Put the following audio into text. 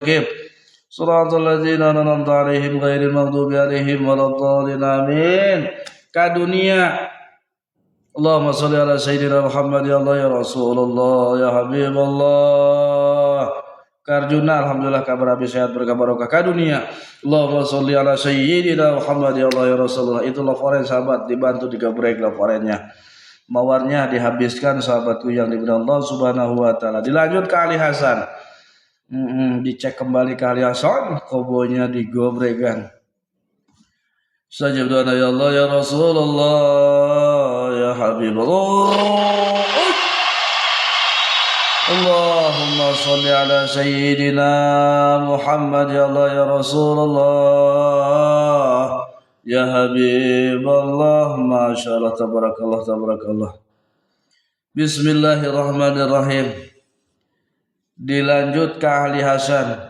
Shiratal ladzina an'amta 'alaihim ghairil maghdubi 'alaihim waladdallin amin. Ka dunia Allahumma shalli ala sayyidina Muhammad ya Allah ya Rasulullah ya Habiballah. Karjuna alhamdulillah kabar habis sehat berkah barokah ka dunia. Allahumma shalli ala sayyidina Muhammad ya Allah ya Rasulullah. Itulah foren sahabat dibantu digebrek lah forennya. Mawarnya dihabiskan sahabatku yang diberi Allah Subhanahu wa taala. Dilanjut ke Ali Hasan. Dicek kembali ke Ali Hasan, kobonya digobregan. Sajab doa ya Allah ya Rasulullah ya Habibullah. Allahumma sholli ala sayyidina Muhammad ya Allah ya Rasulullah ya Habiballah. Masyaallah tabarakallah tabarakallah. Bismillahirrahmanirrahim. Dilanjut ke Ali Hasan.